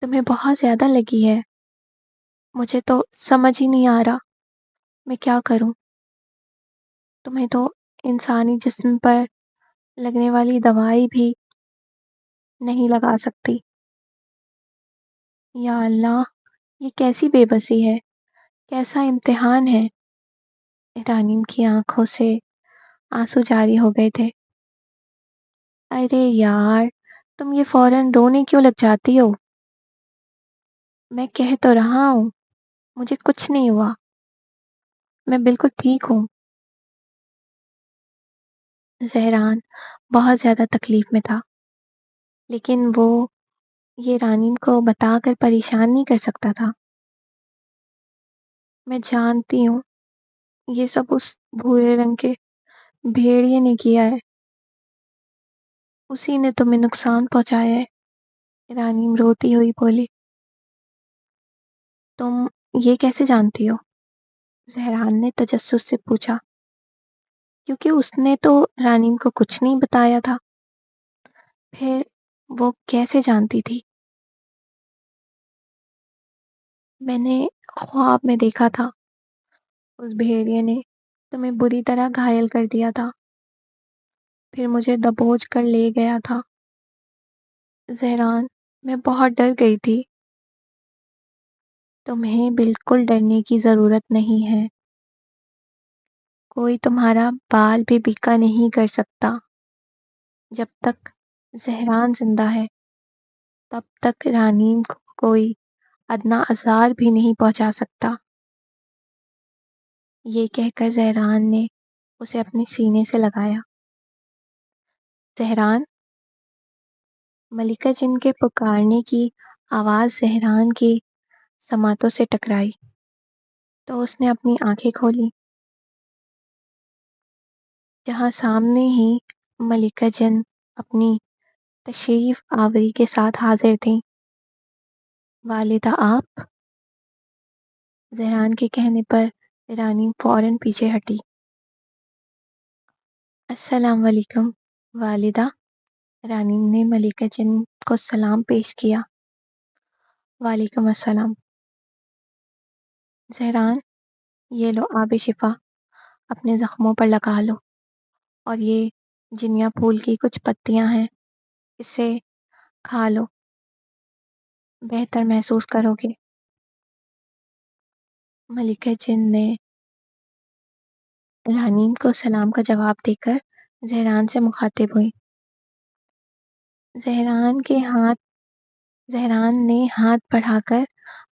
تمہیں بہت زیادہ لگی ہے۔ مجھے تو سمجھ ہی نہیں آ رہا میں کیا کروں۔ تمہیں تو انسانی جسم پر لگنے والی دوائی بھی نہیں لگا سکتی۔ یا اللہ، یہ کیسی بے بسی ہے، کیسا امتحان ہے۔ رانیم کی آنکھوں سے آنسو جاری ہو گئے تھے۔ ارے یار، تم یہ فوراً رونے کیوں لگ جاتی ہو؟ میں کہہ تو رہا ہوں مجھے کچھ نہیں ہوا، میں بالکل ٹھیک ہوں۔ زہران بہت زیادہ تکلیف میں تھا، لیکن وہ یہ رانیم کو بتا کر پریشان نہیں کر سکتا تھا۔ میں جانتی ہوں یہ سب اس بھورے رنگ کے بھیڑیے نے کیا ہے، اسی نے تمہیں نقصان پہنچایا ہے۔ رانیم روتی ہوئی بولی۔ تم یہ کیسے جانتی ہو؟ زہران نے تجسس سے پوچھا۔ کیونکہ اس نے تو رانیم کو کچھ نہیں بتایا تھا۔ پھر وہ کیسے جانتی تھی؟ میں نے خواب میں دیکھا تھا اس بھیڑیے نے تمہیں بری طرح گھائل کر دیا تھا، پھر مجھے دبوچ کر لے گیا تھا۔ زہران، میں بہت ڈر گئی تھی۔ تمہیں بالکل ڈرنے کی ضرورت نہیں ہے، کوئی تمہارا بال بھی بیکا نہیں کر سکتا۔ جب تک زہران زندہ ہے تب تک رانیم کو کوئی ادنا آزار بھی نہیں پہنچا سکتا۔ یہ کہہ کر زہران نے اسے اپنے سینے سے لگایا۔ زہران، ملکہ جن کے پکارنے کی آواز زہران کی سماعتوں سے ٹکرائی تو اس نے اپنی آنکھیں کھولی، جہاں سامنے ہی ملکہ جن اپنی تشریف آوری کے ساتھ حاضر تھیں۔ والدہ آپ؟ زہران کے کہنے پر رانیم فوراً پیچھے ہٹی۔ السلام علیکم والدہ۔ رانیم نے ملکہ جن کو سلام پیش کیا۔ وعلیکم السلام۔ زہران، یہ لو آب شفا، اپنے زخموں پر لگا لو، اور یہ جنیا پھول کی کچھ پتیاں ہیں، اسے کھا لو، بہتر محسوس کرو گے۔ ملکہ جن نے رانیم کو سلام کا جواب دے کر زہران سے مخاطب ہوئی۔ زہران نے ہاتھ بڑھا کر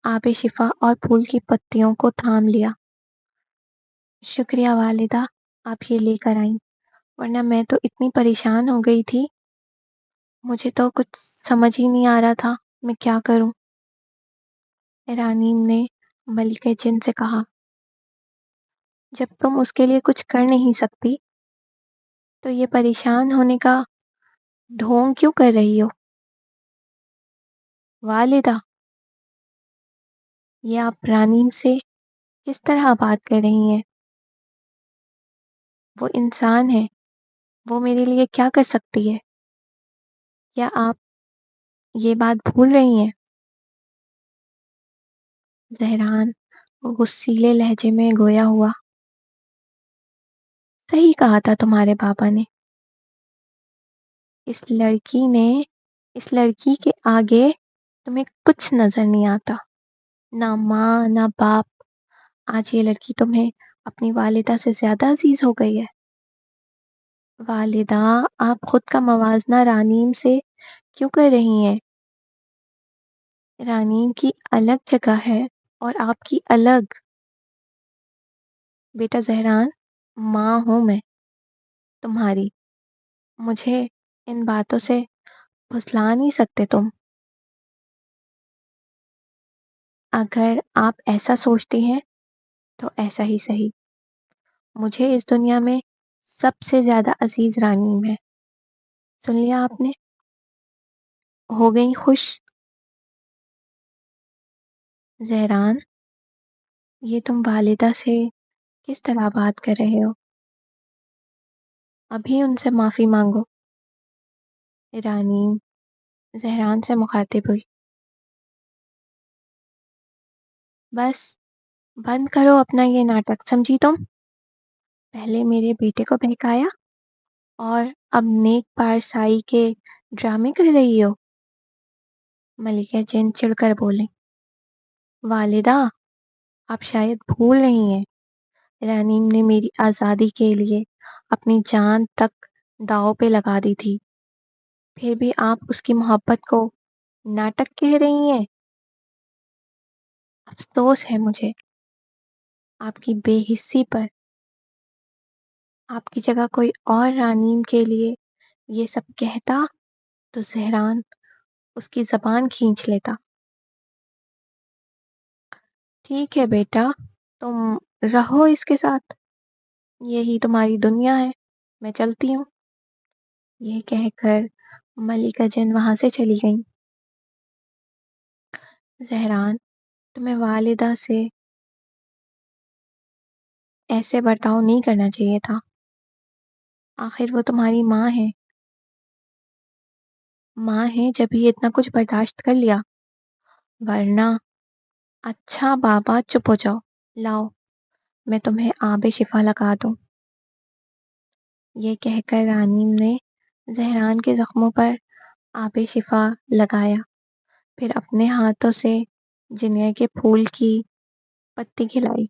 آب شفا اور پھول کی پتیوں کو تھام لیا۔ شکریہ والدہ، آپ یہ لے کر آئیں، ورنہ میں تو اتنی پریشان ہو گئی تھی، مجھے تو کچھ سمجھ ہی نہیں آ رہا تھا میں کیا کروں۔ رانیم نے ملکہ جن سے کہا۔ جب تم اس کے لیے کچھ کر نہیں سکتی تو یہ پریشان ہونے کا ڈھونگ کیوں کر رہی ہو؟ والدہ، یہ آپ رانیم سے کس طرح بات کر رہی ہیں؟ وہ انسان ہے، وہ میرے لیے کیا کر سکتی ہے؟ کیا آپ یہ بات بھول رہی ہیں؟ زہران غصیلے لہجے میں گویا ہوا۔ صحیح کہا تھا تمہارے بابا نے، اس لڑکی کے آگے تمہیں کچھ نظر نہیں آتا، نہ ماں نہ باپ۔ آج یہ لڑکی تمہیں اپنی والدہ سے زیادہ عزیز ہو گئی ہے۔ والدہ، آپ خود کا موازنہ رانیم سے کیوں کر رہی ہیں؟ رانیم کی الگ جگہ ہے اور آپ کی الگ۔ بیٹا زہران، ماں ہوں میں تمہاری، مجھے ان باتوں سے پھسلا نہیں سکتے تم۔ اگر آپ ایسا سوچتی ہیں تو ایسا ہی صحیح، مجھے اس دنیا میں سب سے زیادہ عزیز رانیم ہے۔ سن لیا آپ نے؟ ہو گئی خوش؟ زہران، یہ تم والدہ سے کس طرح بات کر رہے ہو؟ ابھی ان سے معافی مانگو۔ رانیم زہران سے مخاطب ہوئی۔ بس بند کرو اپنا یہ ناٹک، سمجھی تم؟ پہلے میرے بیٹے کو بہکایا اور اب نیک پارسائی کے ڈرامے کر رہی ہو۔ ملکہ جن چڑ کر بولیں، والدہ آپ شاید بھول رہی ہیں، رنیم نے میری آزادی کے لیے اپنی جان تک داؤ پہ لگا دی تھی، پھر بھی آپ اس کی محبت کو ناٹک کہہ رہی ہیں۔ افسوس ہے مجھے آپ کی بے حسی پر۔ آپ کی جگہ کوئی اور رنیم کے لیے یہ سب کہتا تو زہران اس کی زبان کھینچ لیتا۔ ٹھیک ہے بیٹا، تم رہو اس کے ساتھ، یہی تمہاری دنیا ہے، میں چلتی ہوں۔ یہ کہہ کر ملکہ جن وہاں سے چلی گئیں۔ زہران، تمہیں والدہ سے ایسے برتاؤ نہیں کرنا چاہیے تھا، آخر وہ تمہاری ماں ہے۔ ماں ہے جب ہی اتنا کچھ برداشت کر لیا، ورنہ… اچھا بابا چپ ہو جاؤ، لاؤ میں تمہیں آب شفا لگا دوں۔ یہ کہہ کر رانیم نے زہران کے زخموں پر آب شفا لگایا، پھر اپنے ہاتھوں سے جنیا کے پھول کی پتی کھلائی۔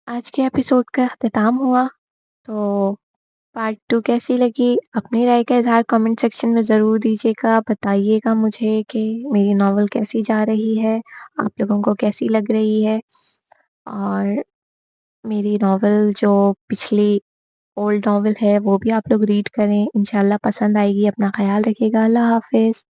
آج کے ایپیسوڈ کا اختتام ہوا، تو پارٹ 2 کیسی لگی اپنی رائے کا اظہار کمنٹ سیکشن میں ضرور دیجیے گا، بتائیے گا مجھے کہ میری ناول کیسی جا رہی ہے، آپ لوگوں کو کیسی لگ رہی ہے، اور میری ناول جو پچھلی اولڈ ناول ہے وہ بھی آپ لوگ ریڈ کریں، انشاءاللہ پسند آئے گی۔ اپنا خیال رکھیے گا، اللہ حافظ۔